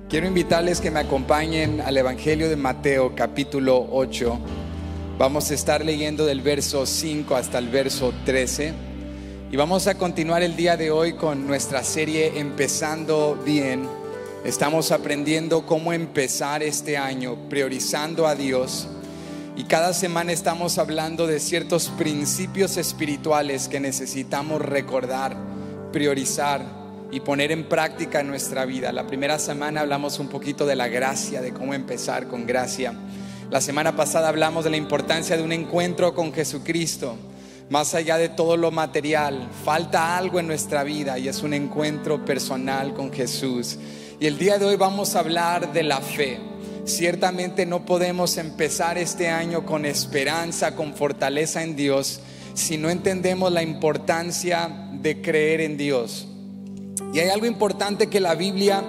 Quiero invitarles que me acompañen al Evangelio de Mateo capítulo 8. Vamos a estar leyendo del verso 5 hasta el verso 13. Y vamos a continuar el día de hoy con nuestra serie Empezando Bien. Estamos aprendiendo cómo empezar este año priorizando a Dios. Y cada semana estamos hablando de ciertos principios espirituales que necesitamos recordar, priorizar y poner en práctica en nuestra vida. La primera semana hablamos un poquito de la gracia, de cómo empezar con gracia. La semana pasada hablamos de la importancia de un encuentro con Jesucristo. Más allá de todo lo material, falta algo en nuestra vida y es un encuentro personal con Jesús. Y el día de hoy vamos a hablar de la fe. Ciertamente no podemos empezar este año con esperanza, con fortaleza en Dios, si no entendemos la importancia de creer en Dios. Y hay algo importante que la Biblia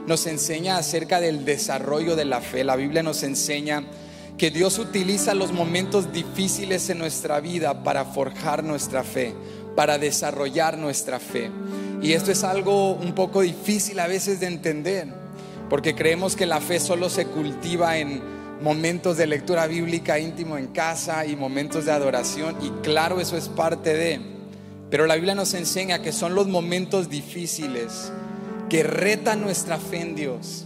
nos enseña acerca del desarrollo de la fe. La Biblia nos enseña que Dios utiliza los momentos difíciles en nuestra vida para forjar nuestra fe, para desarrollar nuestra fe. Y esto es algo un poco difícil a veces de entender, porque creemos que la fe solo se cultiva en momentos de lectura bíblica íntimo en casa y momentos de adoración. Y claro, eso es parte de... Pero la Biblia nos enseña que son los momentos difíciles que retan nuestra fe en Dios.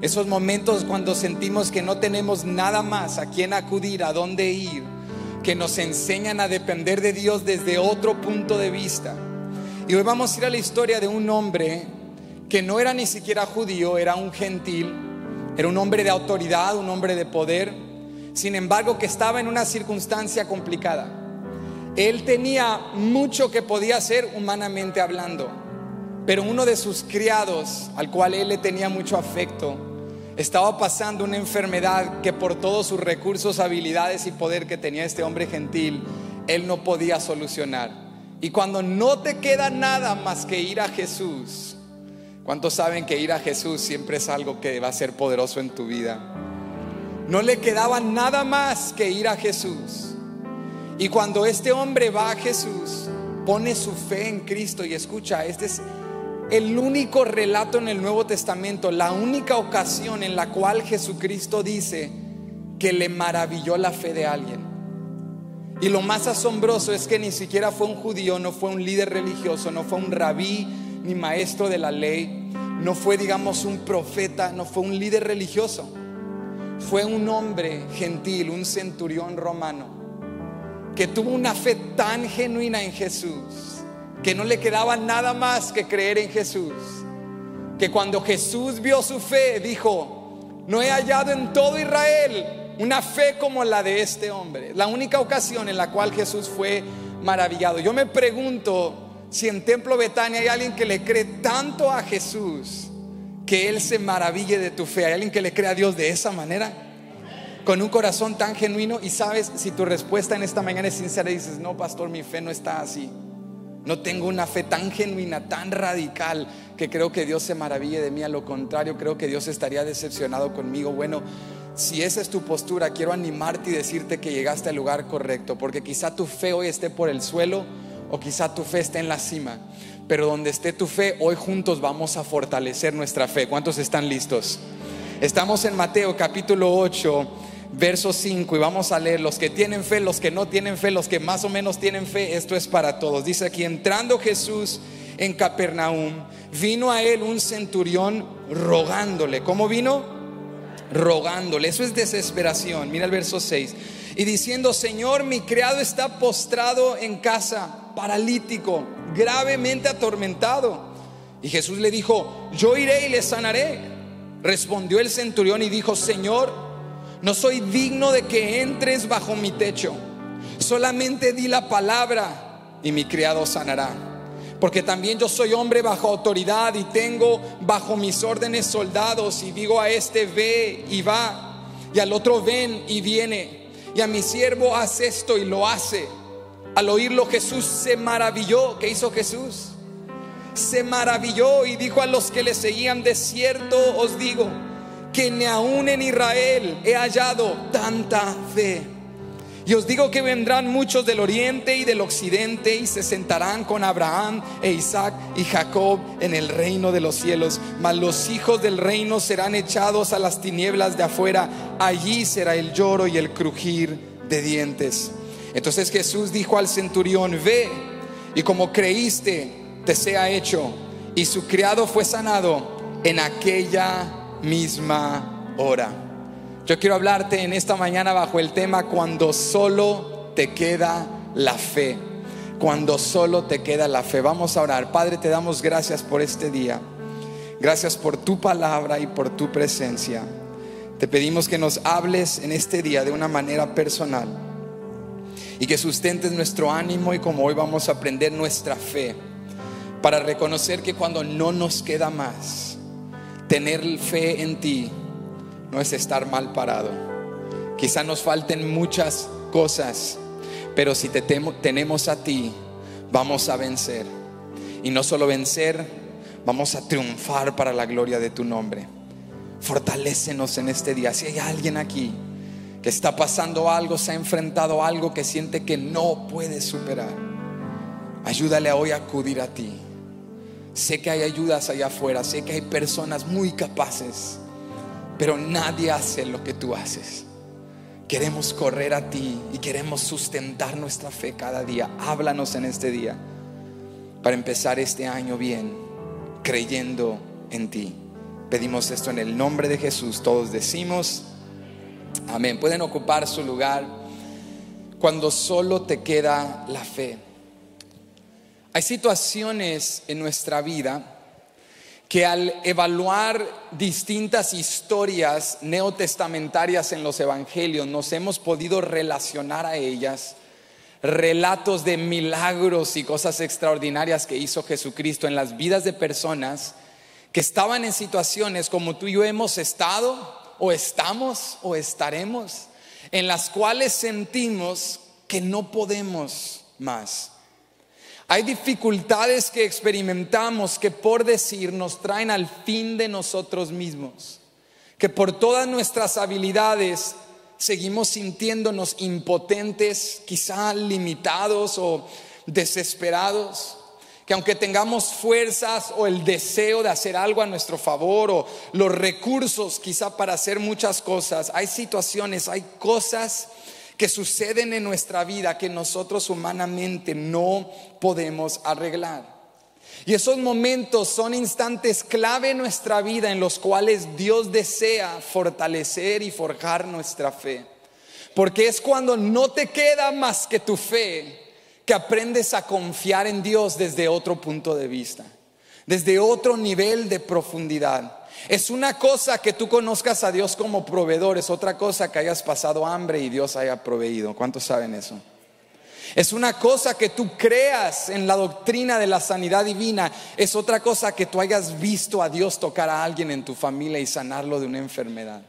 Esos momentos cuando sentimos que no tenemos nada más a quién acudir, a dónde ir, que nos enseñan a depender de Dios desde otro punto de vista. Y hoy vamos a ir a la historia de un hombre que no era ni siquiera judío, era un gentil, era un hombre de autoridad, un hombre de poder, sin embargo que estaba en una circunstancia complicada. Él tenía mucho que podía hacer humanamente hablando, pero uno de sus criados, al cual él le tenía mucho afecto, estaba pasando una enfermedad que por todos sus recursos, habilidades y poder que tenía este hombre gentil, él no podía solucionar. Y cuando no te queda nada más que ir a Jesús, ¿cuántos saben que ir a Jesús siempre es algo que va a ser poderoso en tu vida? No le quedaba nada más que ir a Jesús. Y cuando este hombre va a Jesús, pone su fe en Cristo. Y escucha, este es el único relato en el Nuevo Testamento, la única ocasión en la cual Jesucristo dice que le maravilló la fe de alguien. Y lo más asombroso es que ni siquiera fue un judío, no fue un líder religioso, no fue un rabí ni maestro de la ley, no fue, digamos, un profeta, no fue un líder religioso. Fue un hombre gentil, un centurión romano, que tuvo una fe tan genuina en Jesús que no le quedaba nada más que creer en Jesús, que cuando Jesús vio su fe dijo: no he hallado en todo Israel una fe como la de este hombre. La única ocasión en la cual Jesús fue maravillado. Yo me pregunto si en Templo Betania hay alguien que le cree tanto a Jesús que Él se maraville de tu fe. ¿Hay alguien que le cree a Dios de esa manera? Con un corazón tan genuino. Y sabes, si tu respuesta en esta mañana es sincera y dices: no, pastor, mi fe no está así, no tengo una fe tan genuina, tan radical, que creo que Dios se maraville de mí. A lo contrario, creo que Dios estaría decepcionado conmigo. Bueno, si esa es tu postura, quiero animarte y decirte que llegaste al lugar correcto, porque quizá tu fe hoy esté por el suelo, o quizá tu fe esté en la cima. Pero donde esté tu fe, hoy juntos vamos a fortalecer nuestra fe. ¿Cuántos están listos? Estamos en Mateo capítulo 8, verso 5, y vamos a leer: los que tienen fe, los que no tienen fe, los que más o menos tienen fe, esto es para todos. Dice aquí: entrando Jesús en Capernaum, vino a él un centurión rogándole. ¿Cómo vino? Rogándole. Eso es desesperación. Mira el verso 6. Y diciendo: Señor, mi criado está postrado en casa, paralítico, gravemente atormentado. Y Jesús le dijo: yo iré y le sanaré. Respondió el centurión y dijo: Señor, no soy digno de que entres bajo mi techo, solamente di la palabra y mi criado sanará. Porque también yo soy hombre bajo autoridad y tengo bajo mis órdenes soldados, y digo a este: ve, y va, y al otro: ven, y viene, y a mi siervo: haz esto, y lo hace. Al oírlo Jesús se maravilló. ¿Qué hizo Jesús? Se maravilló y dijo a los que le seguían: de cierto os digo que ni aún en Israel he hallado tanta fe. Y os digo que vendrán muchos del oriente y del occidente y se sentarán con Abraham e Isaac y Jacob en el reino de los cielos. Mas los hijos del reino serán echados a las tinieblas de afuera. Allí será el lloro y el crujir de dientes. Entonces Jesús dijo al centurión: ve, y como creíste, te sea hecho. Y su criado fue sanado en aquella misma hora. Yo quiero hablarte en esta mañana bajo el tema: cuando solo te queda la fe. Cuando solo te queda la fe. Vamos a orar. Padre, te damos gracias por este día. Gracias por tu palabra y por tu presencia. Te pedimos que nos hables en este día de una manera personal y que sustentes nuestro ánimo, y como hoy vamos a aprender, nuestra fe, para reconocer que cuando no nos queda más, tener fe en ti no es estar mal parado. Quizá nos falten muchas cosas, pero si te tenemos a ti, vamos a vencer. Y no solo vencer, vamos a triunfar para la gloria de tu nombre. Fortalécenos en este día. Si hay alguien aquí que está pasando algo, se ha enfrentado a algo que siente que no puede superar, ayúdale hoy a acudir a ti. Sé que hay ayudas allá afuera, sé que hay personas muy capaces, pero nadie hace lo que tú haces. Queremos correr a ti y queremos sustentar nuestra fe cada día. Háblanos en este día para empezar este año bien, creyendo en ti. Pedimos esto en el nombre de Jesús. Todos decimos amén. Pueden ocupar su lugar. Cuando solo te queda la fe. Hay situaciones en nuestra vida que al evaluar distintas historias neotestamentarias en los evangelios, nos hemos podido relacionar a ellas. Relatos de milagros y cosas extraordinarias que hizo Jesucristo en las vidas de personas que estaban en situaciones como tú y yo hemos estado, o estamos, o estaremos, en las cuales sentimos que no podemos más. Hay dificultades que experimentamos que, por decir, nos traen al fin de nosotros mismos, que por todas nuestras habilidades seguimos sintiéndonos impotentes, quizá limitados o desesperados, que aunque tengamos fuerzas o el deseo de hacer algo a nuestro favor o los recursos quizá para hacer muchas cosas, hay situaciones, hay cosas que suceden en nuestra vida que nosotros humanamente no podemos arreglar. Y esos momentos son instantes clave en nuestra vida en los cuales Dios desea fortalecer y forjar nuestra fe. Porque es cuando no te queda más que tu fe que aprendes a confiar en Dios desde otro punto de vista, desde otro nivel de profundidad. Es una cosa que tú conozcas a Dios como proveedor, es otra cosa que hayas pasado hambre y Dios haya proveído. ¿Cuántos saben eso? Es una cosa que tú creas en la doctrina de la sanidad divina. Es otra cosa que tú hayas visto a Dios tocar a alguien en tu familia y sanarlo de una enfermedad.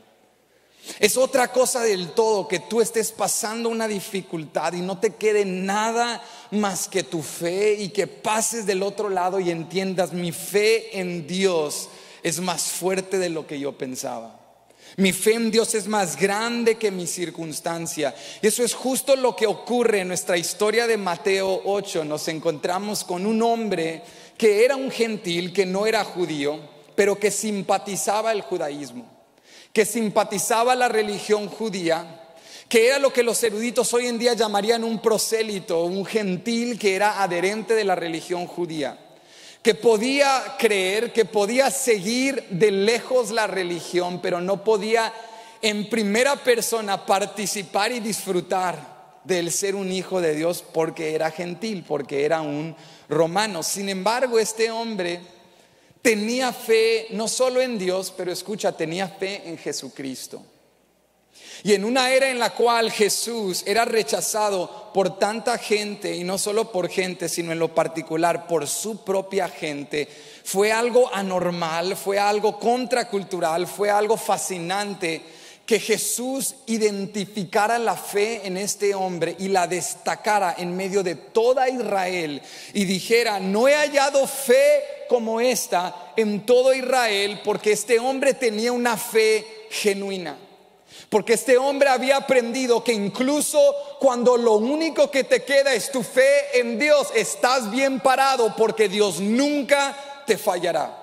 Es otra cosa del todo que tú estés pasando una dificultad y no te quede nada más que tu fe, y que pases del otro lado y entiendas: mi fe en Dios es más fuerte de lo que yo pensaba. Mi fe en Dios es más grande que mi circunstancia. Y eso es justo lo que ocurre en nuestra historia de Mateo 8. Nos encontramos con un hombre que era un gentil, que no era judío, pero que simpatizaba el judaísmo, que simpatizaba la religión judía, que era lo que los eruditos hoy en día llamarían un prosélito, un gentil que era adherente de la religión judía, que podía creer, que podía seguir de lejos la religión, pero no podía en primera persona participar y disfrutar del ser un hijo de Dios, porque era gentil, porque era un romano. Sin embargo, este hombre tenía fe no solo en Dios, pero escucha, tenía fe en Jesucristo. Y en una era en la cual Jesús era rechazado por tanta gente, y no solo por gente, sino en lo particular por su propia gente, fue algo anormal, fue algo contracultural, fue algo fascinante que Jesús identificara la fe en este hombre y la destacara en medio de toda Israel y dijera: no he hallado fe como esta en todo Israel, porque este hombre tenía una fe genuina. Porque este hombre había aprendido que incluso cuando lo único que te queda es tu fe en Dios, estás bien parado porque Dios nunca te fallará.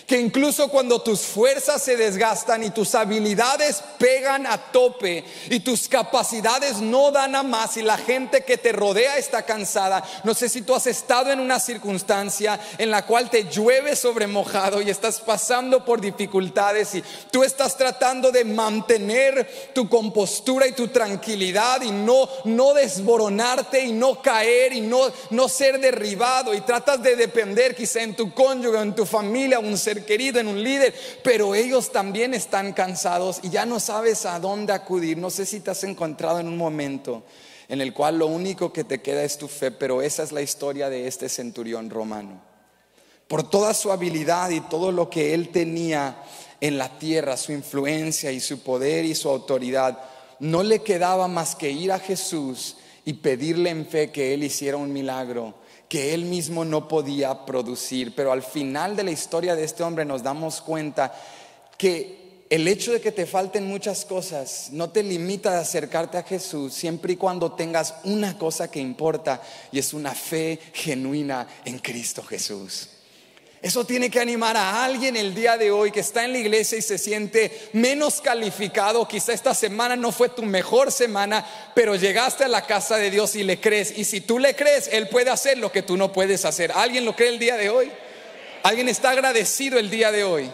Que incluso cuando tus fuerzas se desgastan y tus habilidades pegan a tope y tus capacidades no dan a más y la gente que te rodea está cansada. No sé si tú has estado en una circunstancia en la cual te llueve sobre mojado y estás pasando por dificultades y tú estás tratando de mantener tu compostura y tu tranquilidad y no desboronarte y no caer y no ser derribado, y tratas de depender quizá en tu cónyuge, en tu familia, un ser querido, en un líder, pero ellos también están cansados y ya no sabes a dónde acudir. No sé si te has encontrado en un momento en el cual lo único que te queda es tu fe, pero esa es la historia de este centurión romano. Por toda su habilidad y todo lo que él tenía en la tierra, su influencia y su poder y su autoridad, no le quedaba más que ir a Jesús y pedirle en fe que él hiciera un milagro que él mismo no podía producir. Pero al final de la historia de este hombre nos damos cuenta que el hecho de que te falten muchas cosas no te limita de acercarte a Jesús, siempre y cuando tengas una cosa que importa, y es una fe genuina en Cristo Jesús. Eso tiene que animar a alguien el día de hoy que está en la iglesia y se siente menos calificado. Quizá esta semana no fue tu mejor semana, pero llegaste a la casa de Dios y le crees. Y si tú le crees, Él puede hacer lo que tú no puedes hacer. ¿Alguien lo cree el día de hoy? ¿Alguien está agradecido el día de hoy?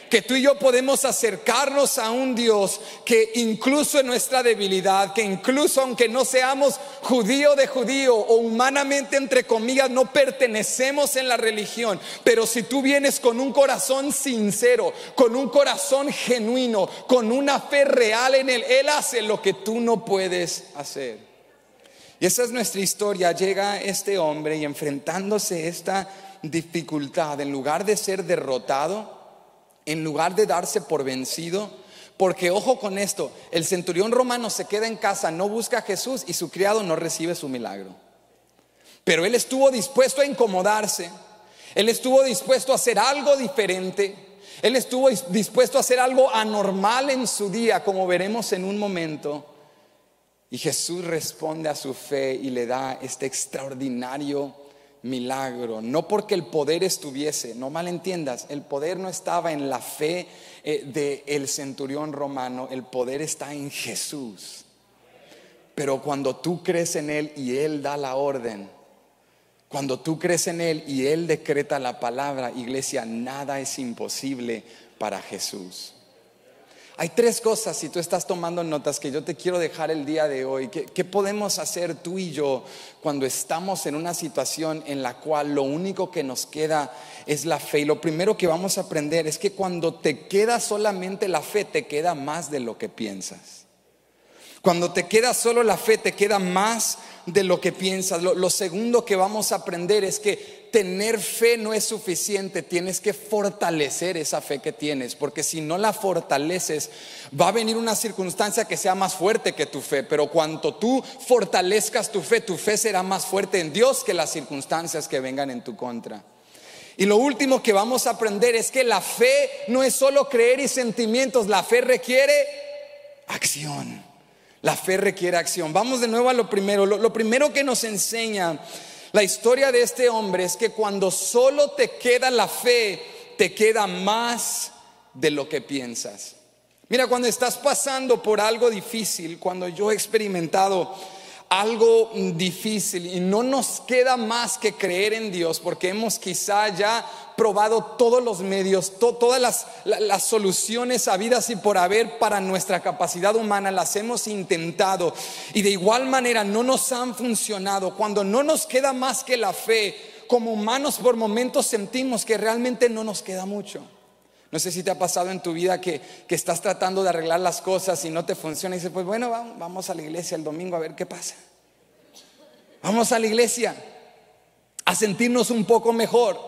Que tú y yo podemos acercarnos a un Dios que incluso en nuestra debilidad, que incluso aunque no seamos judío de judío o humanamente entre comillas no pertenecemos en la religión, pero si tú vienes con un corazón sincero, con un corazón genuino, con una fe real en Él, Él hace lo que tú no puedes hacer. Y esa es nuestra historia. Llega este hombre y enfrentándose a esta dificultad, en lugar de ser derrotado, en lugar de darse por vencido, porque ojo con esto, el centurión romano se queda en casa, no busca a Jesús y su criado no recibe su milagro. Pero él estuvo dispuesto a incomodarse, él estuvo dispuesto a hacer algo diferente, él estuvo dispuesto a hacer algo anormal en su día, como veremos en un momento. Y Jesús responde a su fe y le da este extraordinario milagro, no porque el poder estuviese, no malentiendas, el poder no estaba en la fe del centurión romano, el poder está en Jesús. Pero cuando tú crees en Él y Él da la orden, cuando tú crees en Él y Él decreta la palabra, iglesia, nada es imposible para Jesús. Hay tres cosas, si tú estás tomando notas, que yo te quiero dejar el día de hoy. ¿Qué podemos hacer tú y yo cuando estamos en una situación en la cual lo único que nos queda es la fe? Y lo primero que vamos a aprender es que cuando te queda solamente la fe, te queda más de lo que piensas. Cuando te queda solo la fe, te queda más de lo que piensas. Lo segundo que vamos a aprender es que tener fe no es suficiente, tienes que fortalecer esa fe que tienes, porque si no la fortaleces, va a venir una circunstancia que sea más fuerte que tu fe. Pero cuando tú fortalezcas tu fe será más fuerte en Dios que las circunstancias que vengan en tu contra. Y lo último que vamos a aprender es que la fe no es solo creer y sentimientos, la fe requiere acción. La fe requiere acción. Vamos de nuevo a lo primero. Lo primero que nos enseña la historia de este hombre es que cuando solo te queda la fe, te queda más de lo que piensas. Mira, cuando estás pasando por algo difícil, cuando yo he experimentado algo difícil y no nos queda más que creer en Dios, porque hemos quizá ya probado todos los medios, todas las soluciones habidas y por haber para nuestra capacidad humana, las hemos intentado y de igual manera no nos han funcionado. Cuando no nos queda más que la fe, como humanos por momentos sentimos que realmente no nos queda mucho. No sé si te ha pasado en tu vida que estás tratando de arreglar las cosas y no te funciona y dices, pues bueno, vamos a la iglesia el domingo a ver qué pasa. Vamos a la iglesia a sentirnos un poco mejor,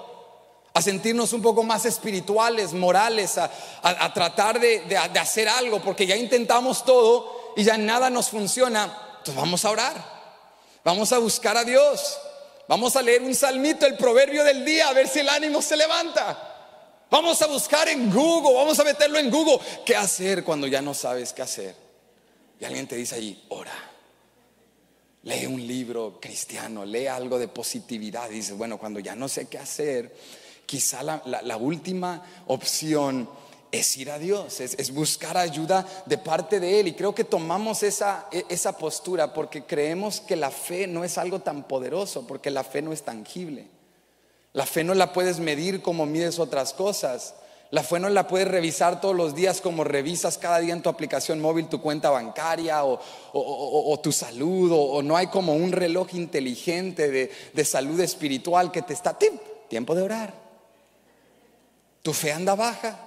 a sentirnos un poco más espirituales, morales, a tratar de hacer algo, porque ya intentamos todo y ya nada nos funciona. Entonces vamos a orar, vamos a buscar a Dios, vamos a leer un salmito, el proverbio del día, a ver si el ánimo se levanta. Vamos a buscar en Google, vamos a meterlo en Google. ¿Qué hacer cuando ya no sabes qué hacer? Y alguien te dice allí, ora. Lee un libro cristiano, lee algo de positividad. Y dices, bueno, cuando ya no sé qué hacer, quizá la última opción es ir a Dios, es buscar ayuda de parte de Él. Y creo que tomamos esa postura porque creemos que la fe no es algo tan poderoso, porque la fe no es tangible. La fe no la puedes medir como mides otras cosas. La fe no la puedes revisar todos los días como revisas cada día en tu aplicación móvil tu cuenta bancaria o tu salud, o no hay como un reloj inteligente de salud espiritual que te está, tiempo de orar. Tu fe anda baja,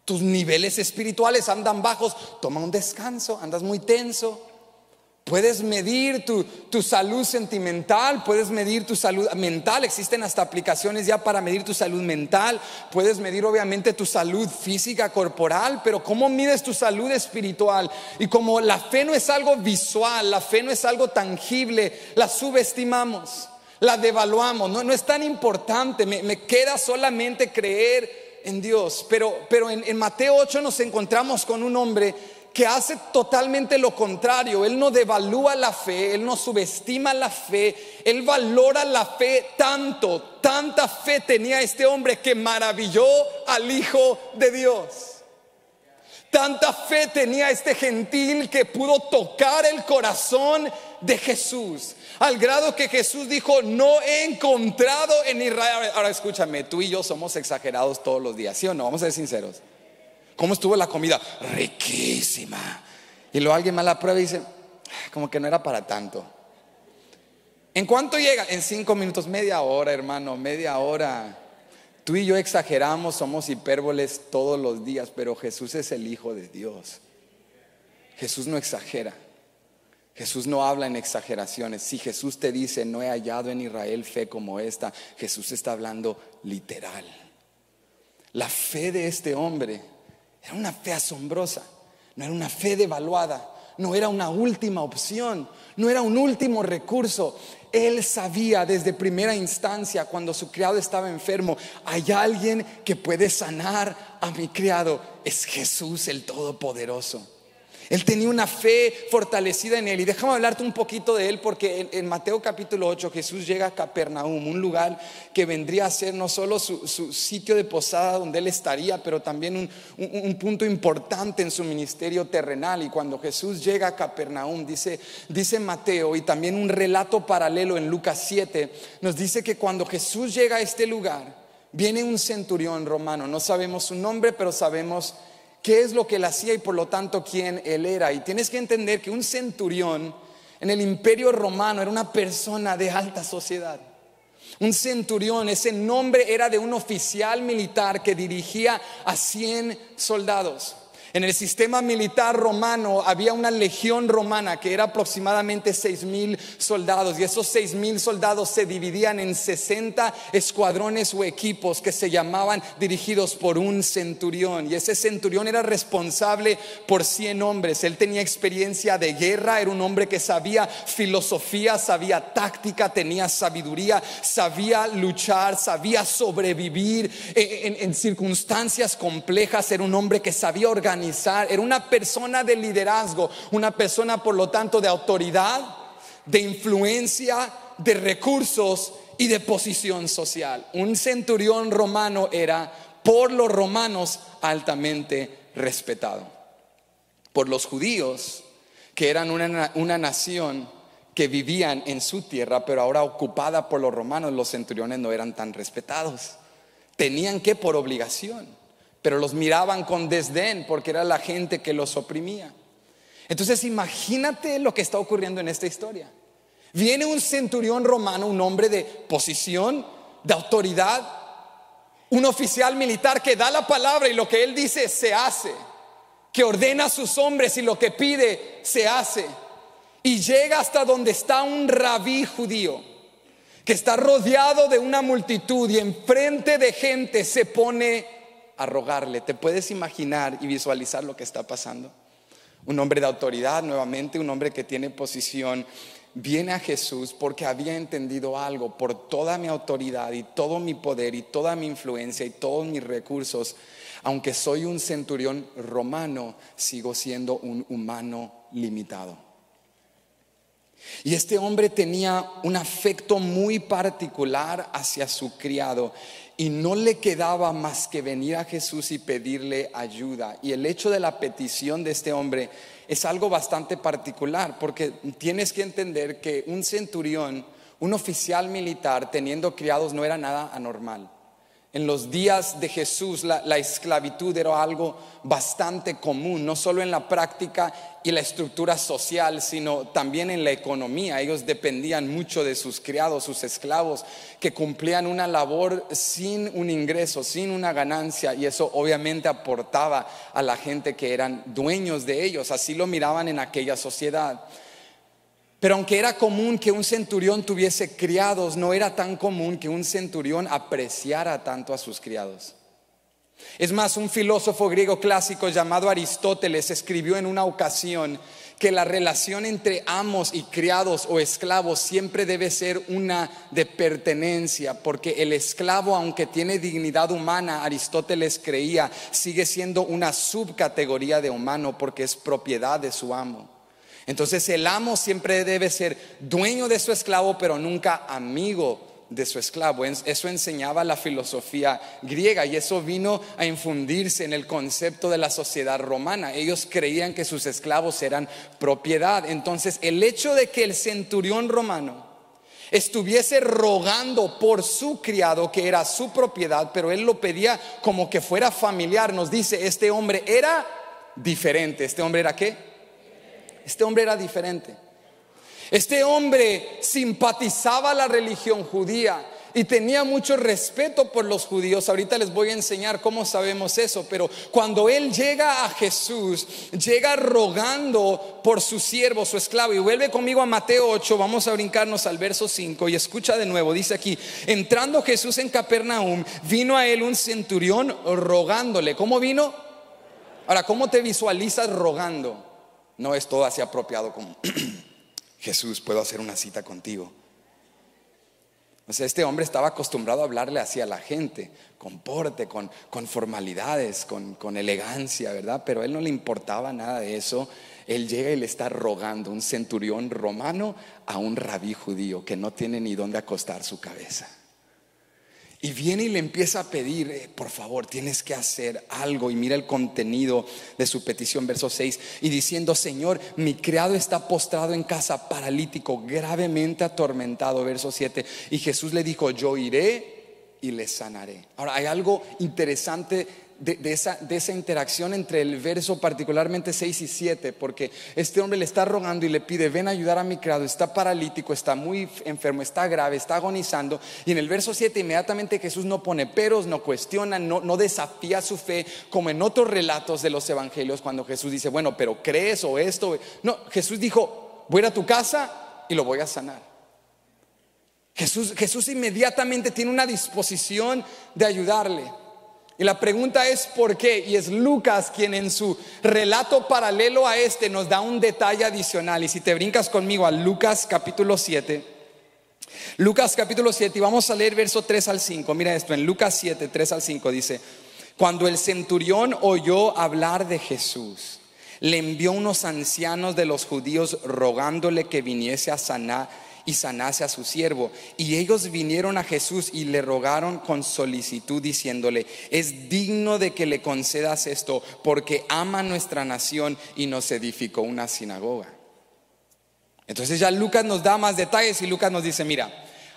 tus niveles espirituales andan bajos, toma un descanso, andas muy tenso. Puedes medir tu salud sentimental, puedes medir tu salud mental. Existen hasta aplicaciones ya para medir tu salud mental. Puedes medir obviamente tu salud física, corporal, pero ¿cómo mides tu salud espiritual? Y como la fe no es algo visual, la fe no es algo tangible, la subestimamos, la devaluamos. No es tan importante, me queda solamente creer en Dios. Pero en Mateo 8 nos encontramos con un hombre que hace totalmente lo contrario. Él no devalúa la fe, él no subestima la fe, él valora la fe tanto. Tanta fe tenía este hombre que maravilló al Hijo de Dios. Tanta fe tenía este gentil que pudo tocar el corazón de Jesús, al grado que Jesús dijo, no he encontrado en Israel. Ahora escúchame, tú y yo somos exagerados todos los días, ¿sí o no? Vamos a ser sinceros. ¿Cómo estuvo la comida? Riquísima. Y luego alguien más la prueba y dice, como que no era para tanto. ¿En cuánto llega? En 5 minutos, media hora, hermano, media hora. Tú y yo exageramos, somos hipérboles todos los días, pero Jesús es el Hijo de Dios. Jesús no exagera. Jesús no habla en exageraciones. Si Jesús te dice, no he hallado en Israel fe como esta, Jesús está hablando literal. La fe de este hombre era una fe asombrosa, no era una fe devaluada, no era una última opción, no era un último recurso. Él sabía desde primera instancia, cuando su criado estaba enfermo, hay alguien que puede sanar a mi criado, es Jesús el Todopoderoso. Él tenía una fe fortalecida en él. Y déjame hablarte un poquito de él, porque en Mateo capítulo 8 Jesús llega a Capernaum, un lugar que vendría a ser no solo su sitio de posada donde él estaría, pero también un punto importante en su ministerio terrenal. Y cuando Jesús llega a Capernaum, dice Mateo, y también un relato paralelo en Lucas 7, nos dice que cuando Jesús llega a este lugar, viene un centurión romano. No sabemos su nombre, pero sabemos qué es lo que él hacía y por lo tanto quién él era. Y tienes que entender que un centurión en el imperio romano era una persona de alta sociedad. Un centurión, ese nombre era de un oficial militar que dirigía a 100 soldados. En el sistema militar romano había una legión romana que era aproximadamente 6,000 soldados, y esos 6,000 soldados se dividían en 60 escuadrones o equipos que se llamaban, dirigidos por un centurión, y ese centurión era responsable por 100 hombres. Él tenía experiencia de guerra, era un hombre que sabía filosofía, sabía táctica, tenía sabiduría, sabía luchar, sabía sobrevivir en circunstancias complejas. Era un hombre que sabía organizar. Era una persona de liderazgo, una persona por lo tanto de autoridad, de influencia, de recursos y de posición social. Un centurión romano era por los romanos altamente respetado. Por los judíos, que eran una nación que vivían en su tierra pero ahora ocupada por los romanos, los centuriones no eran tan respetados. Tenían que por obligación, pero los miraban con desdén porque era la gente que los oprimía. Entonces imagínate lo que está ocurriendo en esta historia. Viene un centurión romano, un hombre de posición, de autoridad, un oficial militar que da la palabra y lo que él dice se hace, que ordena a sus hombres y lo que pide se hace. Y llega hasta donde está un rabí judío que está rodeado de una multitud y enfrente de gente se pone a rogarle. ¿Te puedes imaginar y visualizar lo que está pasando? Un hombre de autoridad, nuevamente un hombre que tiene posición viene a Jesús porque había entendido algo: por toda mi autoridad y todo mi poder y toda mi influencia y todos mis recursos, aunque soy un centurión romano, sigo siendo un humano limitado. Y este hombre tenía un afecto muy particular hacia su criado, y no le quedaba más que venir a Jesús y pedirle ayuda. Y el hecho de la petición de este hombre es algo bastante particular, porque tienes que entender que un centurión, un oficial militar teniendo criados, no era nada anormal. En los días de Jesús la esclavitud era algo bastante común, no solo en la práctica y la estructura social, sino también en la economía. Ellos dependían mucho de sus criados, sus esclavos, que cumplían una labor sin un ingreso, sin una ganancia, y eso obviamente aportaba a la gente que eran dueños de ellos. Así lo miraban en aquella sociedad. Pero aunque era común que un centurión tuviese criados, no era tan común que un centurión apreciara tanto a sus criados. Es más, un filósofo griego clásico llamado Aristóteles escribió en una ocasión que la relación entre amos y criados o esclavos siempre debe ser una de pertenencia, porque el esclavo, aunque tiene dignidad humana, Aristóteles creía, sigue siendo una subcategoría de humano porque es propiedad de su amo. Entonces el amo siempre debe ser dueño de su esclavo, pero nunca amigo de su esclavo. Eso enseñaba la filosofía griega, y eso vino a infundirse en el concepto de la sociedad romana. Ellos creían que sus esclavos eran propiedad. Entonces el hecho de que el centurión romano estuviese rogando por su criado, que era su propiedad, pero él lo pedía como que fuera familiar, nos dice: este hombre era diferente. ¿Este hombre era qué? Este hombre era diferente. Este hombre simpatizaba la religión judía y tenía mucho respeto por los judíos. Ahorita les voy a enseñar cómo sabemos eso. Pero cuando él llega a Jesús, llega rogando por su siervo, su esclavo. Y vuelve conmigo a Mateo 8, vamos a brincarnos al verso 5 y escucha de nuevo. Dice aquí: entrando Jesús en Capernaum, vino a él un centurión rogándole. ¿Cómo vino? Ahora, ¿cómo te visualizas rogando? No es todo así apropiado como: Jesús, ¿puedo hacer una cita contigo? O sea, este hombre estaba acostumbrado a hablarle así a la gente, con porte, con formalidades, con elegancia, ¿verdad? Pero a él no le importaba nada de eso. Él llega y le está rogando, un centurión romano, a un rabí judío que no tiene ni dónde acostar su cabeza. Y viene y le empieza a pedir: por favor, tienes que hacer algo. Y mira el contenido de su petición, verso 6. Y diciendo: Señor, mi criado está postrado en casa, paralítico, gravemente atormentado. Verso 7. Y Jesús le dijo: yo iré y le sanaré. Ahora, hay algo interesante de esa interacción entre el verso particularmente 6 y 7, porque este hombre le está rogando y le pide: ven a ayudar a mi criado, está paralítico, está muy enfermo, está grave, está agonizando. Y en el verso 7 inmediatamente Jesús no pone peros, no cuestiona, no desafía su fe como en otros relatos de los evangelios, cuando Jesús dice: bueno, pero ¿crees o esto? No, Jesús dijo: voy a ir a tu casa y lo voy a sanar. Jesús inmediatamente tiene una disposición de ayudarle. Y la pregunta es ¿por qué? Y es Lucas quien en su relato paralelo a este nos da un detalle adicional. Y si te brincas conmigo a Lucas capítulo 7, Lucas capítulo 7, y vamos a leer verso 3 al 5. Mira esto, en Lucas 7, 3 al 5 dice: cuando el centurión oyó hablar de Jesús, le envió unos ancianos de los judíos rogándole que viniese a sanar y sanase a su siervo. Y ellos vinieron a Jesús y le rogaron con solicitud, diciéndole: es digno de que le concedas esto, porque ama nuestra nación y nos edificó una sinagoga. Entonces ya Lucas nos da más detalles, y Lucas nos dice: mira,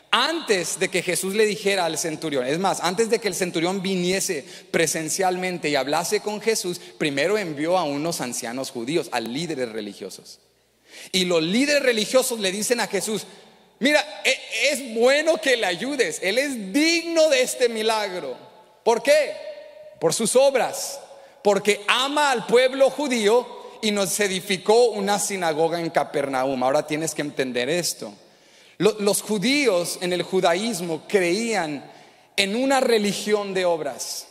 antes de que Jesús le dijera al centurión, es más, antes de que el centurión viniese presencialmente y hablase con Jesús, primero envió a unos ancianos judíos, a líderes religiosos. Y los líderes religiosos le dicen a Jesús: mira, es bueno que le ayudes, él es digno de este milagro. ¿Por qué? Por sus obras, porque ama al pueblo judío y nos edificó una sinagoga en Capernaum. Ahora tienes que entender esto. Los judíos en el judaísmo creían en una religión de obras.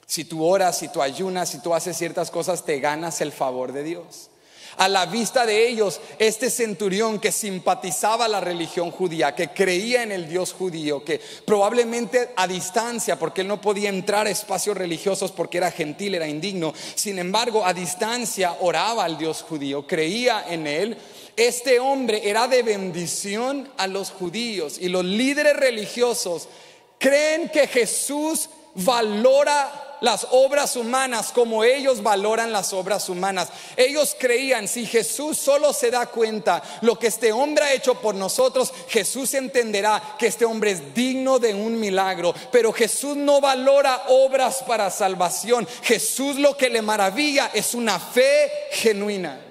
Si tú oras, si tú ayunas, si tú haces ciertas cosas, te ganas el favor de Dios. A la vista de ellos, este centurión que simpatizaba a la religión judía, que creía en el Dios judío, que probablemente a distancia, porque él no podía entrar a espacios religiosos porque era gentil, era indigno, sin embargo a distancia oraba al Dios judío, creía en él. Este hombre era de bendición a los judíos, y los líderes religiosos creen que Jesús valora las obras humanas como ellos valoran las obras humanas. Ellos creían, si Jesús solo se da cuenta lo que este hombre ha hecho por nosotros, Jesús entenderá que este hombre es digno de un milagro. Pero Jesús no valora obras para salvación. Jesús lo que le maravilla es una fe genuina.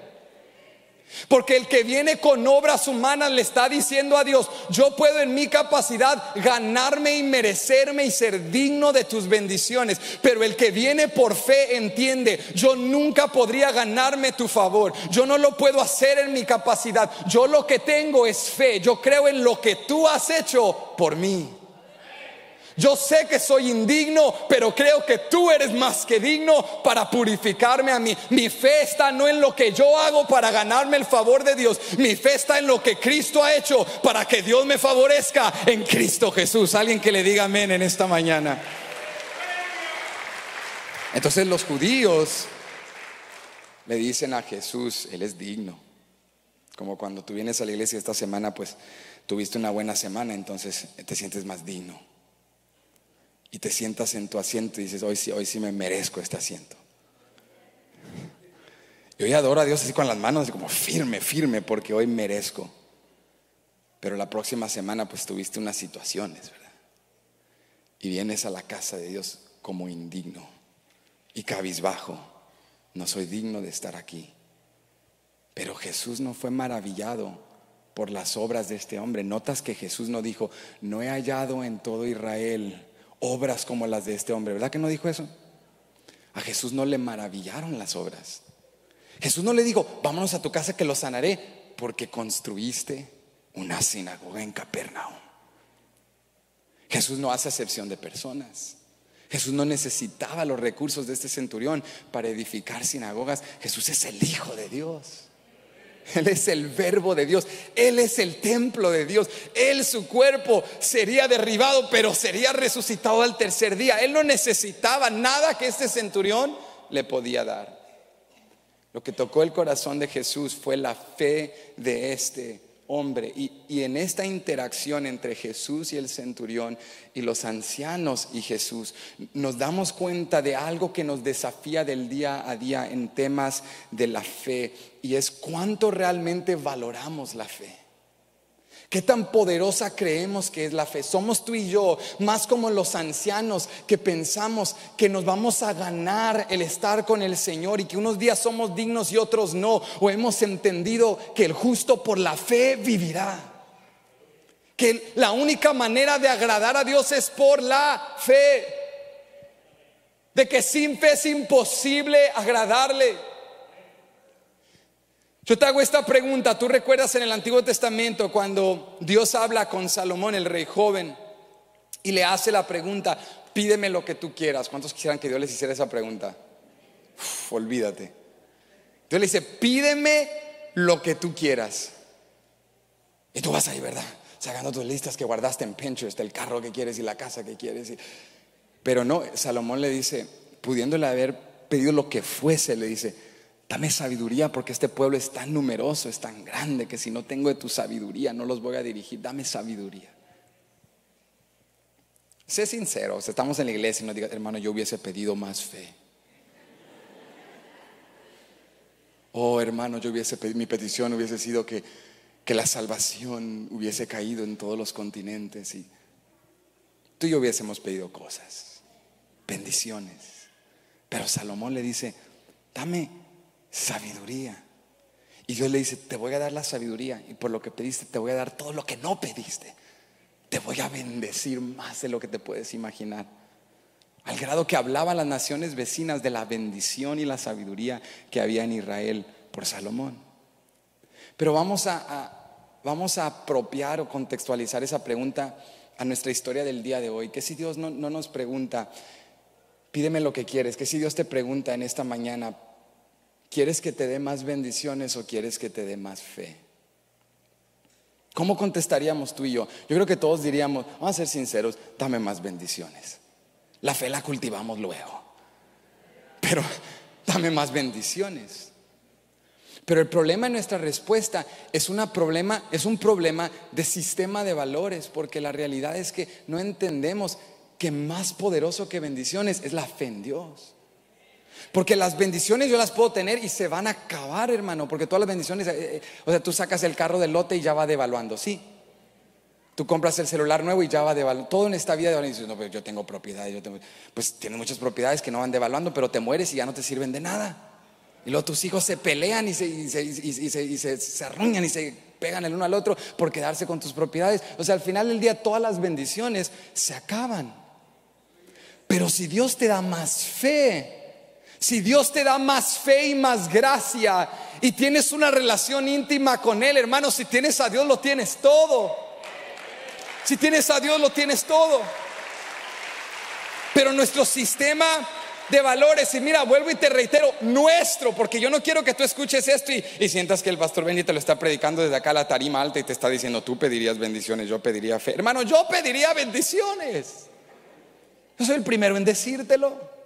Porque el que viene con obras humanas le está diciendo a Dios: yo puedo en mi capacidad ganarme y merecerme y ser digno de tus bendiciones. Pero el que viene por fe entiende: yo nunca podría ganarme tu favor, yo no lo puedo hacer en mi capacidad. Yo lo que tengo es fe, yo creo en lo que tú has hecho por mí. Yo sé que soy indigno, pero creo que tú eres más que digno para purificarme a mí. Mi fe está no en lo que yo hago para ganarme el favor de Dios. Mi fe está en lo que Cristo ha hecho para que Dios me favorezca en Cristo Jesús. Alguien que le diga amén en esta mañana. Entonces los judíos le dicen a Jesús: Él es digno. Como cuando tú vienes a la iglesia esta semana, pues tuviste una buena semana, entonces te sientes más digno. Y te sientas en tu asiento y dices: hoy sí me merezco este asiento. Y hoy adoro a Dios así con las manos, así como firme, porque hoy merezco. Pero la próxima semana pues tuviste unas situaciones, ¿verdad? Y vienes a la casa de Dios como indigno y cabizbajo: no soy digno de estar aquí. Pero Jesús no fue maravillado por las obras de este hombre. Notas que Jesús no dijo: no he hallado en todo Israel obras como las de este hombre. ¿Verdad que no dijo eso? A Jesús no le maravillaron las obras. Jesús no le dijo: vámonos a tu casa que lo sanaré, porque construiste una sinagoga en Capernaum. Jesús no hace acepción de personas. Jesús no necesitaba los recursos de este centurión para edificar sinagogas. Jesús es el Hijo de Dios. Él es el verbo de Dios. Él es el templo de Dios. Él, su cuerpo sería derribado, pero sería resucitado al tercer día. Él no necesitaba nada que este centurión le podía dar. Lo que tocó el corazón de Jesús fue la fe de este hombre. Y en esta interacción entre Jesús y el centurión, y los ancianos y Jesús, nos damos cuenta de algo que nos desafía del día a día en temas de la fe, y es cuánto realmente valoramos la fe. ¿Qué tan poderosa creemos que es la fe? Somos tú y yo más como los ancianos que pensamos que nos vamos a ganar el estar con el Señor, y que unos días somos dignos y otros no. O hemos entendido que el justo por la fe vivirá, que la única manera de agradar a Dios es por la fe, de que sin fe es imposible agradarle. Yo te hago esta pregunta. ¿Tú recuerdas en el Antiguo Testamento cuando Dios habla con Salomón, el rey joven, y le hace la pregunta: pídeme lo que tú quieras? ¿Cuántos quisieran que Dios les hiciera esa pregunta? Olvídate. Dios le dice: pídeme lo que tú quieras. Y tú vas ahí, ¿verdad?, sacando tus listas que guardaste en Pinterest, el carro que quieres y la casa que quieres. Pero no, Salomón le dice, pudiéndole haber pedido lo que fuese, le dice: dame sabiduría, porque este pueblo es tan numeroso, es tan grande, que si no tengo de tu sabiduría no los voy a dirigir. Dame sabiduría. Sé sincero, o sea, estamos en la iglesia y no digas: hermano, yo hubiese pedido más fe. Oh, hermano, yo hubiese pedido, mi petición hubiese sido que la salvación hubiese caído en todos los continentes, y tú y yo hubiésemos pedido cosas, bendiciones. Pero Salomón le dice: dame sabiduría. Y Dios le dice: te voy a dar la sabiduría, y por lo que pediste te voy a dar todo lo que no pediste. Te voy a bendecir más de lo que te puedes imaginar. Al grado que hablaban las naciones vecinas de la bendición y la sabiduría que había en Israel por Salomón. Pero vamos a apropiar o contextualizar esa pregunta a nuestra historia del día de hoy. Que si Dios no nos pregunta: pídeme lo que quieres. Que si Dios te pregunta en esta mañana: ¿Quieres que te dé más bendiciones o quieres que te dé más fe? ¿Cómo contestaríamos tú y yo? Yo creo que todos diríamos, vamos a ser sinceros, dame más bendiciones. La fe la cultivamos luego, pero dame más bendiciones. Pero el problema en nuestra respuesta es un problema de sistema de valores, porque la realidad es que no entendemos que más poderoso que bendiciones es la fe en Dios. Porque las bendiciones yo las puedo tener y se van a acabar, hermano. Porque todas las bendiciones, o sea, tú sacas el carro del lote y ya va devaluando, sí. Tú compras el celular nuevo y ya va devaluando. Todo en esta vida devaluando. Y dices, no, pero yo tengo propiedades, pues tienes muchas propiedades que no van devaluando, pero te mueres y ya no te sirven de nada. Y luego tus hijos se pelean y se arruñan y se pegan el uno al otro por quedarse con tus propiedades. O sea, al final del día todas las bendiciones se acaban. Pero si Dios te da más fe, si Dios te da más fe y más gracia y tienes una relación íntima con Él, hermano, si tienes a Dios lo tienes todo. Si tienes a Dios lo tienes todo. Pero nuestro sistema de valores, y mira, vuelvo y te reitero, nuestro, porque yo no quiero que tú escuches esto y sientas que el pastor Benny te lo está predicando desde acá a la tarima alta y te está diciendo, tú pedirías bendiciones, yo pediría fe. Hermano, yo pediría bendiciones. Yo soy el primero en decírtelo.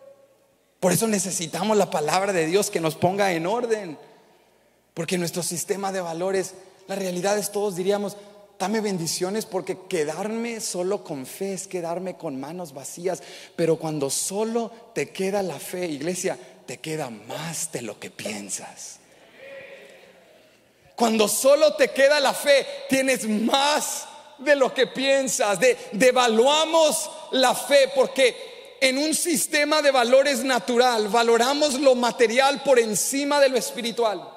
Por eso necesitamos la palabra de Dios que nos ponga en orden. Porque nuestro sistema de valores, la realidad es todos diríamos, dame bendiciones, porque quedarme solo con fe es quedarme con manos vacías. Pero cuando solo te queda la fe, iglesia, te queda más de lo que piensas. Cuando solo te queda la fe, tienes más de lo que piensas. Devaluamos la fe porque en un sistema de valores natural valoramos lo material por encima de lo espiritual.